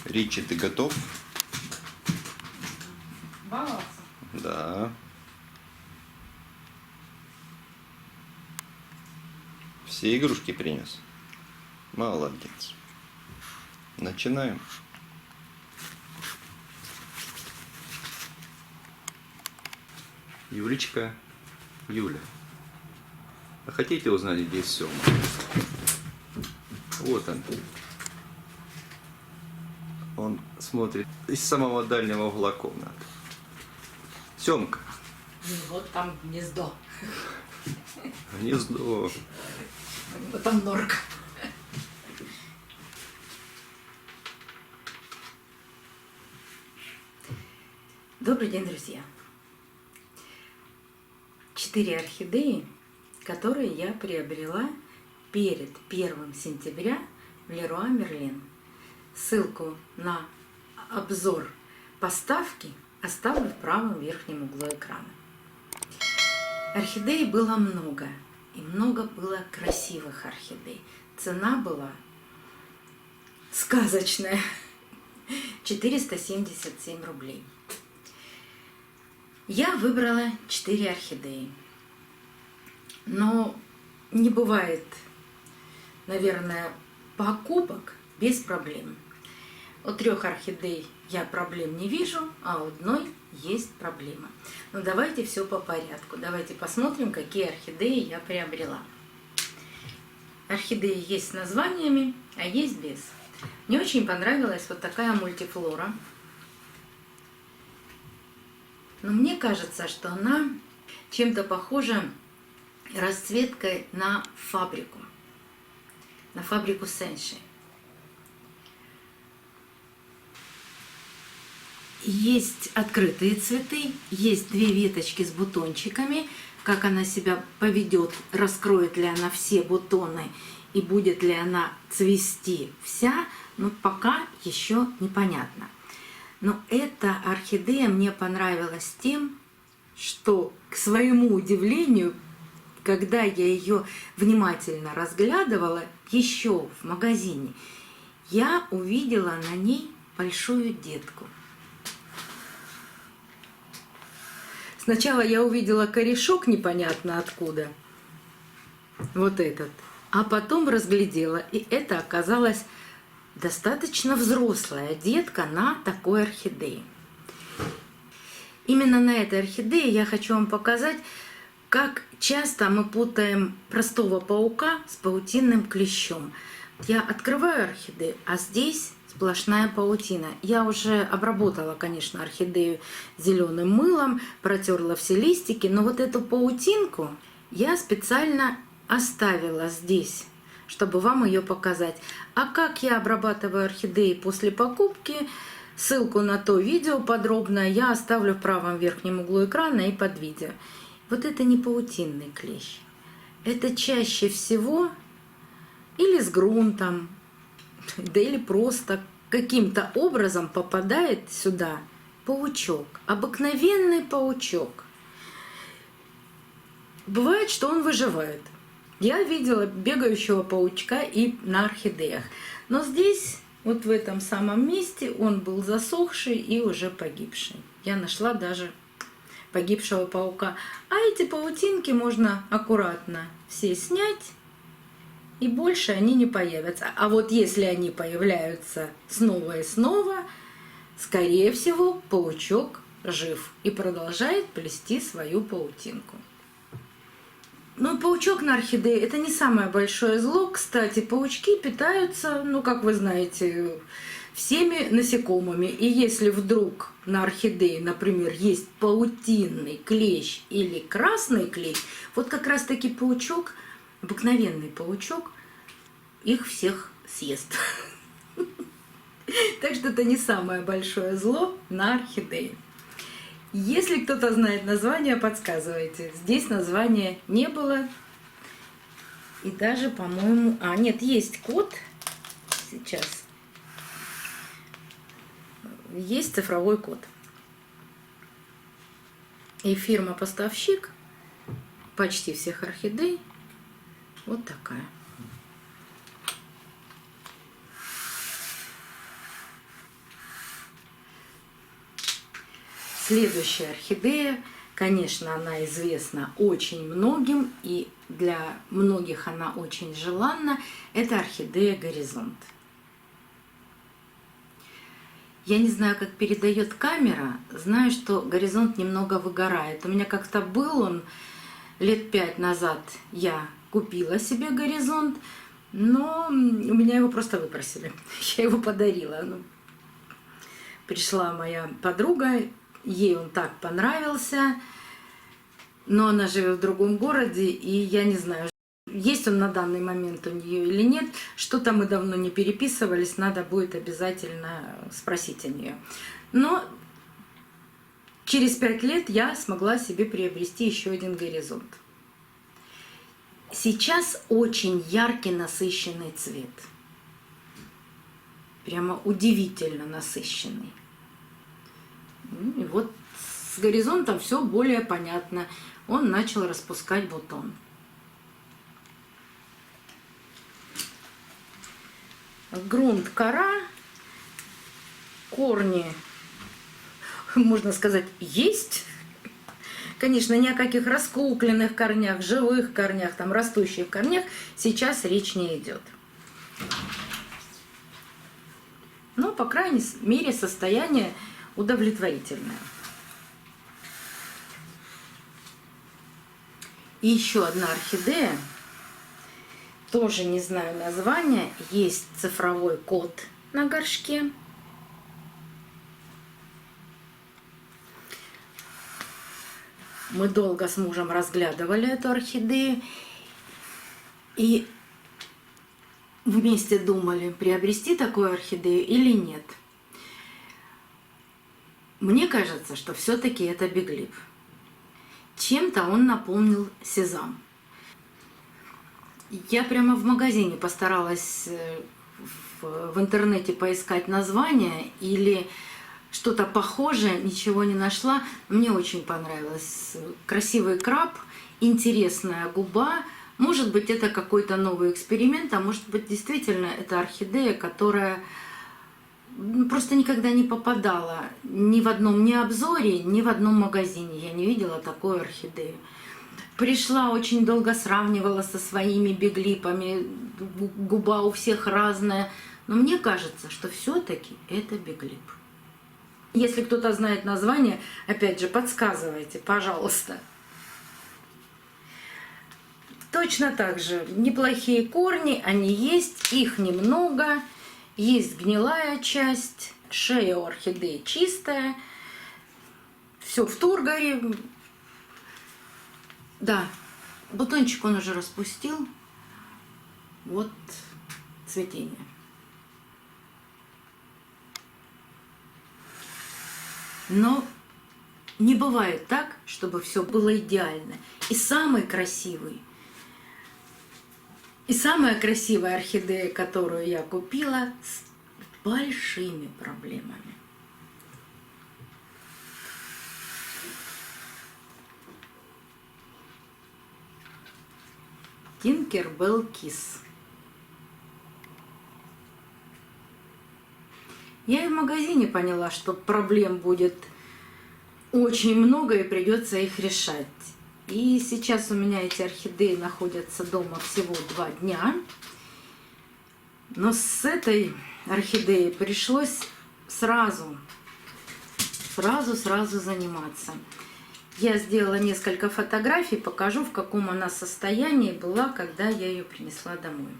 Ричи, ты готов? Баловаться. Да. Все игрушки принес? Молодец. Начинаем. Юлечка, Юля, а хотите узнать, где Сёма? Вот он. Он смотрит из самого дальнего угла комнаты. Сёмка. Вот там гнездо. Гнездо. Вот там норка. Добрый день, друзья. 4 орхидеи, которые я приобрела перед 1 сентября в Леруа Мерлен. Ссылку на обзор поставки оставлю в правом верхнем углу экрана. Орхидей было много, и много было красивых орхидей. Цена была сказочная – 477 рублей. Я выбрала 4 орхидеи. Но не бывает, наверное, покупок без проблем. У 3 орхидей я проблем не вижу, а у одной есть проблема. Но давайте все по порядку. Давайте посмотрим, какие орхидеи я приобрела. Орхидеи есть с названиями, а есть без. Мне очень понравилась вот такая мультифлора. Но мне кажется, что она чем-то похожа расцветкой на фабрику Сенши. Есть открытые цветы, есть 2 веточки с бутончиками. Как она себя поведет, раскроет ли она все бутоны и будет ли она цвести вся, но пока еще непонятно. Но эта орхидея мне понравилась тем, что, к своему удивлению, когда я ее внимательно разглядывала еще в магазине, я увидела на ней большую детку. Сначала я увидела корешок непонятно откуда, вот этот, а потом разглядела, и это оказалась достаточно взрослая детка на такой орхидее. Именно на этой орхидее я хочу вам показать, как часто мы путаем простого паука с паутинным клещом. Я открываю орхидею, а здесь сплошная паутина. Я уже обработала, конечно, орхидею зеленым мылом, протерла все листики, но вот эту паутинку я специально оставила здесь, чтобы вам ее показать. А как я обрабатываю орхидеи после покупки, ссылку на то видео подробное я оставлю в правом верхнем углу экрана и под видео. Вот это не паутинный клещ. Это чаще всего или с грунтом, да или просто каким-то образом попадает сюда паучок. Обыкновенный паучок. Бывает, что он выживает. Я видела бегающего паучка и на орхидеях. Но здесь, вот в этом самом месте, он был засохший и уже погибший. Я нашла даже погибшего паука. А эти паутинки можно аккуратно все снять, и больше они не появятся. А вот если они появляются снова и снова, скорее всего, паучок жив и продолжает плести свою паутинку. Но паучок на орхидее – это не самое большое зло. Кстати, паучки питаются, ну, как вы знаете, всеми насекомыми. И если вдруг на орхидее, например, есть паутинный клещ или красный клещ, вот как раз-таки паучок, обыкновенный паучок, их всех съест. Так что это не самое большое зло на орхидее. Если кто-то знает название, подсказывайте. Здесь названия не было. И даже, по-моему... А, нет, есть код. Сейчас. Есть цифровой код. И фирма-поставщик почти всех орхидей вот такая. Следующая орхидея, конечно, она известна очень многим, и для многих она очень желанна. Это орхидея «Горизонт». Я не знаю, как передает камера, знаю, что «Горизонт» немного выгорает. У меня как-то был он лет 5 назад, я купила себе «Горизонт», но у меня его просто выпросили. Я его подарила. Пришла моя подруга, ей он так понравился, но она живет в другом городе, и я не знаю, есть он на данный момент у нее или нет. Что-то мы давно не переписывались, надо будет обязательно спросить о нее. Но через 5 лет я смогла себе приобрести еще один «Горизонт». Сейчас очень яркий, насыщенный цвет. Прямо удивительно насыщенный. И вот с «Горизонтом» все более понятно. Он начал распускать бутон. Грунт, кора, корни, можно сказать, есть. Конечно, ни о каких раскукленных корнях, живых корнях, там, растущих корнях сейчас речь не идет. Но, по крайней мере, состояние удовлетворительное. И еще одна орхидея, тоже не знаю названия, есть цифровой код на горшке. Мы долго с мужем разглядывали эту орхидею и вместе думали, приобрести такую орхидею или нет. Мне кажется, что все-таки это биглип. Чем-то он наполнил сезам. Я прямо в магазине постаралась в интернете поискать название или что-то похожее, ничего не нашла. Мне очень понравилось. Красивый краб, интересная губа. Может быть, это какой-то новый эксперимент, а может быть, действительно, это орхидея, которая просто никогда не попадала ни в одном ни обзоре, ни в одном магазине. Я не видела такой орхидею. Пришла, очень долго сравнивала со своими биглипами. Губа у всех разная. Но мне кажется, что все-таки это биглип. Если кто-то знает название, опять же, подсказывайте, пожалуйста. Точно так же неплохие корни, они есть, их немного. Есть гнилая часть, шея у орхидеи чистая. Все в тургоре. Да, бутончик он уже распустил. Вот цветение. Но не бывает так, чтобы все было идеально. И самый красивый, и самая красивая орхидея, которую я купила, с большими проблемами. Tinkerbell Kiss. Я и в магазине поняла, что проблем будет очень много и придется их решать. И сейчас у меня эти орхидеи находятся дома всего 2 дня. Но с этой орхидеей пришлось сразу заниматься. Я сделала несколько фотографий, покажу, в каком она состоянии была, когда я ее принесла домой.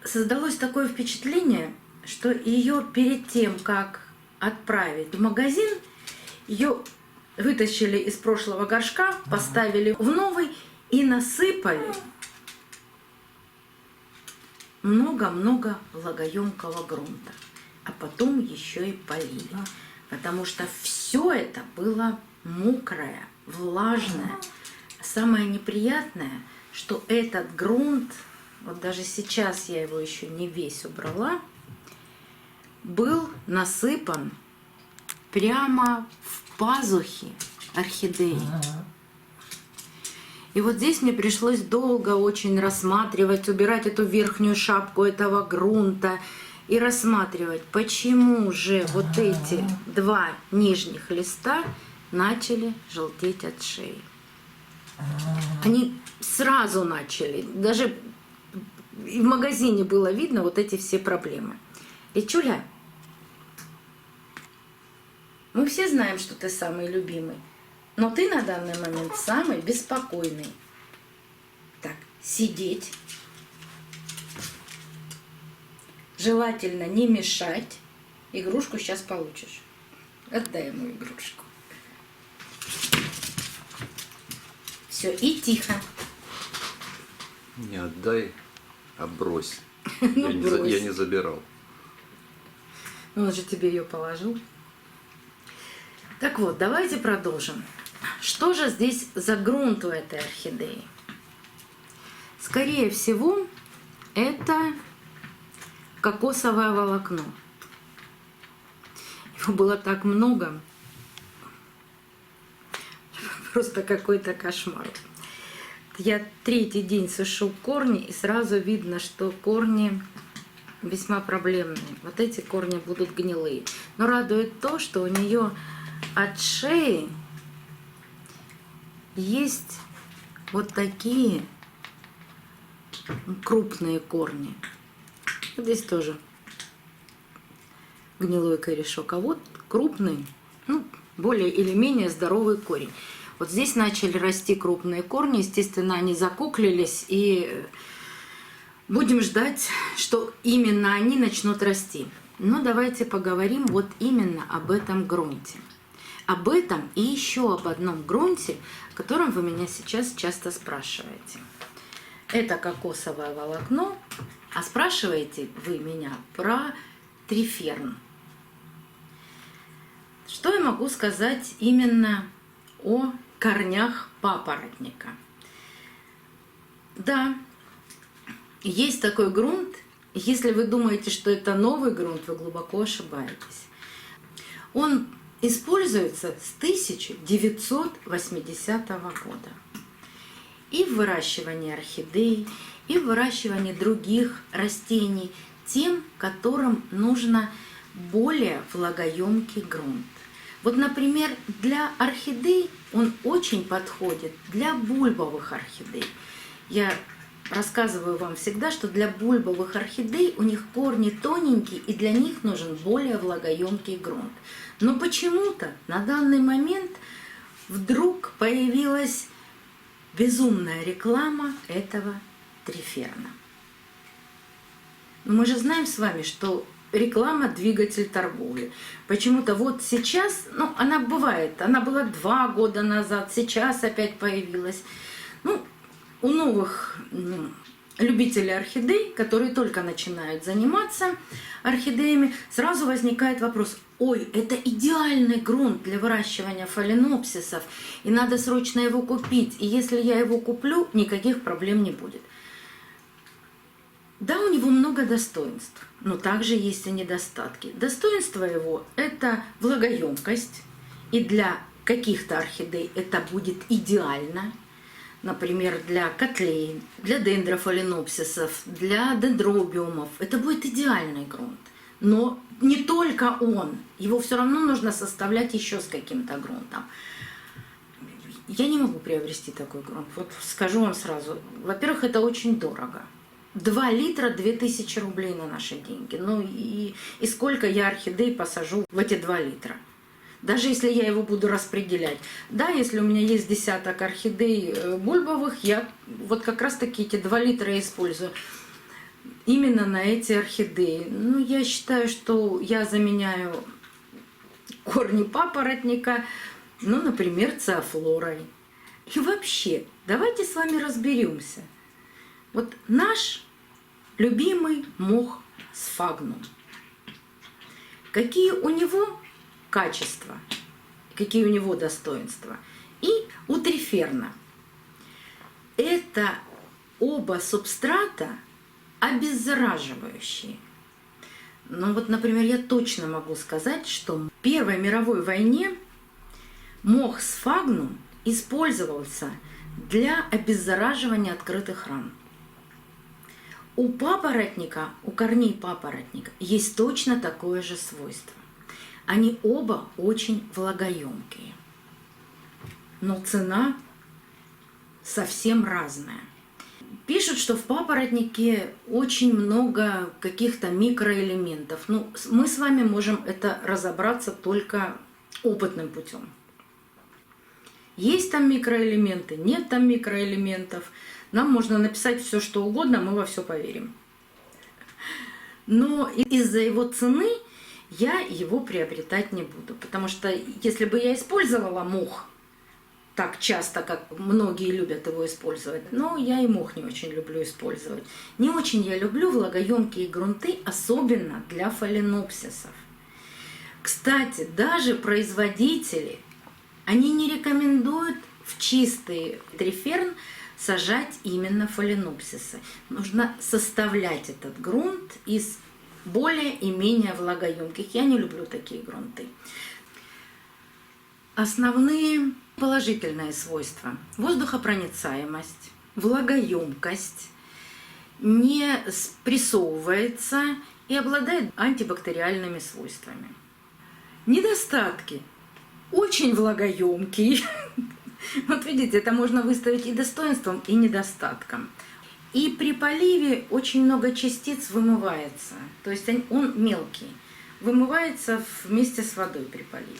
Создалось такое впечатление, что ее перед тем, как отправить в магазин, ее вытащили из прошлого горшка, поставили в новый и насыпали много-много влагоемкого грунта. А потом еще и полили. Потому что все это было мокрое, влажное. Самое неприятное, что этот грунт, вот даже сейчас я его еще не весь убрала, был насыпан прямо в пазухи орхидеи. И вот здесь мне пришлось долго очень рассматривать, убирать эту верхнюю шапку этого грунта. и рассматривать, почему же вот эти два нижних листа начали желтеть от шеи. Они сразу начали, даже и в магазине было видно вот эти все проблемы. Личуля, мы все знаем, что ты самый любимый, но ты на данный момент самый беспокойный. Так, сидеть. Желательно не мешать. Игрушку сейчас получишь. Отдай ему игрушку. Все, и тихо. Не отдай, а брось. Ну, Я не забирал. Он же тебе ее положил. Так вот, давайте продолжим. Что же здесь за грунт у этой орхидеи? Скорее всего, это кокосовое волокно. Его было так много. Просто какой-то кошмар. Я третий день сушу корни, и сразу видно, что корни весьма проблемные. Вот эти корни будут гнилые. Но радует то, что у нее от шеи есть вот такие крупные корни. Вот здесь тоже гнилой корешок. А вот крупный, ну, более или менее здоровый корень. Вот здесь начали расти крупные корни. Естественно, они закуклились. И будем ждать, что именно они начнут расти. Но давайте поговорим вот именно об этом грунте. Об этом и еще об одном грунте, о котором вы меня сейчас часто спрашиваете. Это кокосовое волокно, а спрашиваете вы меня про триферн. Что я могу сказать именно о корнях папоротника? Да, есть такой грунт. Если вы думаете, что это новый грунт, вы глубоко ошибаетесь. Он используется с 1980 года. И в выращивании орхидей, и в выращивании других растений, тем, которым нужно более влагоемкий грунт. Вот, например, для орхидей он очень подходит для бульбовых орхидей. Я рассказываю вам всегда, что для бульбовых орхидей у них корни тоненькие, и для них нужен более влагоемкий грунт. Но почему-то на данный момент вдруг появилась безумная реклама этого триферна. Но мы же знаем с вами, что реклама – двигатель торговли. Почему-то вот сейчас, ну, она бывает, она была 2 года назад, сейчас опять появилась. Ну, у новых любителей орхидей, которые только начинают заниматься орхидеями, сразу возникает вопрос: ой, это идеальный грунт для выращивания фаленопсисов, и надо срочно его купить, и если я его куплю, никаких проблем не будет. Да, у него много достоинств, но также есть и недостатки. Достоинство его – это влагоемкость, и для каких-то орхидей это будет идеально. Например, для котлей, для дендрофаленопсисов, для дендробиумов. Это будет идеальный грунт. Но не только он. Его все равно нужно составлять еще с каким-то грунтом. Я не могу приобрести такой грунт. Вот скажу вам сразу. Во-первых, это очень дорого. 2 литра 2000 рублей на наши деньги. Ну и сколько я орхидей посажу в эти 2 литра? Даже если я его буду распределять. Да, если у меня есть десяток орхидей бульбовых, я вот как раз таки эти 2 литра использую именно на эти орхидеи. Ну, я считаю, что я заменяю корни папоротника, ну, например, циафлорой. И вообще, давайте с вами разберемся. Вот наш любимый мох сфагнум. Какие у него качества, какие у него достоинства. И у триферна. Это оба субстрата обеззараживающие. Ну вот, например, я точно могу сказать, что в Первой мировой войне мох сфагнум использовался для обеззараживания открытых ран. У папоротника, у корней папоротника есть точно такое же свойство. Они оба очень влагоемкие. Но цена совсем разная. Пишут, что в папоротнике очень много каких-то микроэлементов. Ну, мы с вами можем это разобраться только опытным путем. Есть там микроэлементы, нет там микроэлементов. Нам можно написать все, что угодно, мы во все поверим. Но из-за его цены я его приобретать не буду. Потому что если бы я использовала мох так часто, как многие любят его использовать, но я и мох не очень люблю использовать. Не очень я люблю влагоемкие грунты, особенно для фаленопсисов. Кстати, даже производители, они не рекомендуют в чистый триферн сажать именно фаленопсисы. Нужно составлять этот грунт из более и менее влагоемких. Я не люблю такие грунты. Основные положительные свойства: воздухопроницаемость, влагоемкость, не спрессовывается и обладает антибактериальными свойствами. Недостатки: очень влагоемкий. Вот видите, это можно выставить и достоинством, и недостатком. И при поливе очень много частиц вымывается. То есть он мелкий, вымывается вместе с водой при поливе.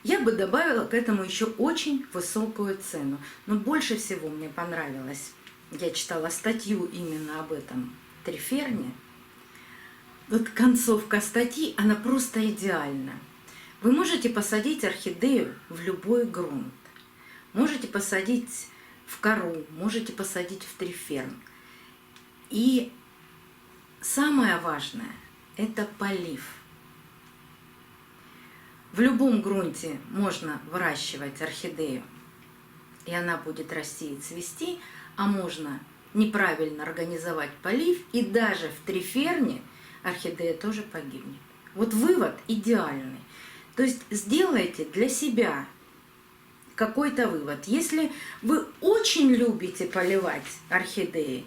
Я бы добавила к этому еще очень высокую цену. Но больше всего мне понравилось, я читала статью именно об этом триферне. Вот концовка статьи, она просто идеальна. Вы можете посадить орхидею в любой грунт. Можете посадить в кору, можете посадить в триферн. И самое важное – это полив. В любом грунте можно выращивать орхидею, и она будет расти и цвести, а можно неправильно организовать полив, и даже в триферне орхидея тоже погибнет. Вот вывод идеальный. То есть сделайте для себя какой-то вывод. Если вы очень любите поливать орхидеи,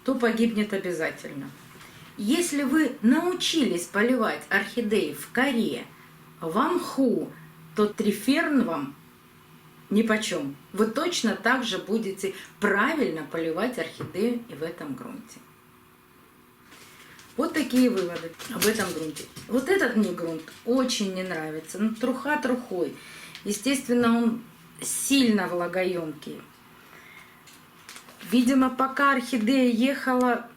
то погибнет обязательно. Если вы научились поливать орхидеи в коре, в мху, то триферн вам нипочем. Вы точно так же будете правильно поливать орхидею и в этом грунте. Вот такие выводы об этом грунте. Вот этот мне грунт очень не нравится. Ну, труха трухой. Естественно, он сильно влагоемкий. Видимо, пока орхидея ехала,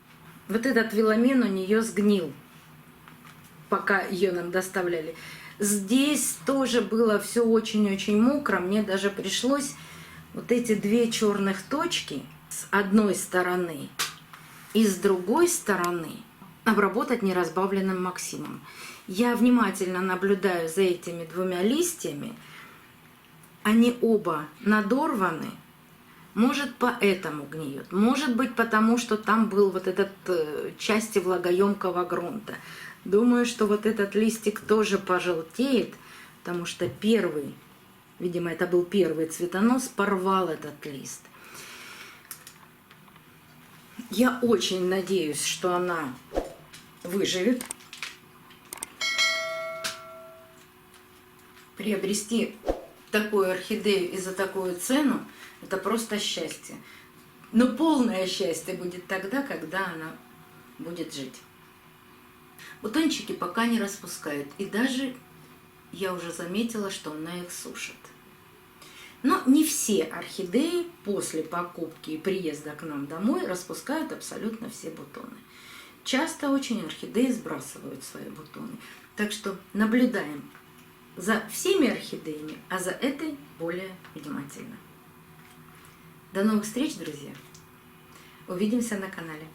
вот этот веломен у нее сгнил, пока ее нам доставляли. Здесь тоже было все очень-очень мокро. Мне даже пришлось вот эти две черных точки с одной стороны и с другой стороны обработать неразбавленным Максимом. Я внимательно наблюдаю за этими двумя листьями. Они оба надорваны. Может, поэтому гниют. Может быть, потому что там был вот этот части влагоемкого грунта. Думаю, что вот этот листик тоже пожелтеет, потому что первый, видимо, это был первый цветонос, порвал этот лист. Я очень надеюсь, что она выживет. Приобрести такую орхидею и за такую цену — это просто счастье. Но полное счастье будет тогда, когда она будет жить. Бутончики пока не распускают. И даже я уже заметила, что она их сушит. Но не все орхидеи после покупки и приезда к нам домой распускают абсолютно все бутоны. Часто очень орхидеи сбрасывают свои бутоны. Так что наблюдаем за всеми орхидеями, а за этой более внимательно. До новых встреч, друзья! Увидимся на канале.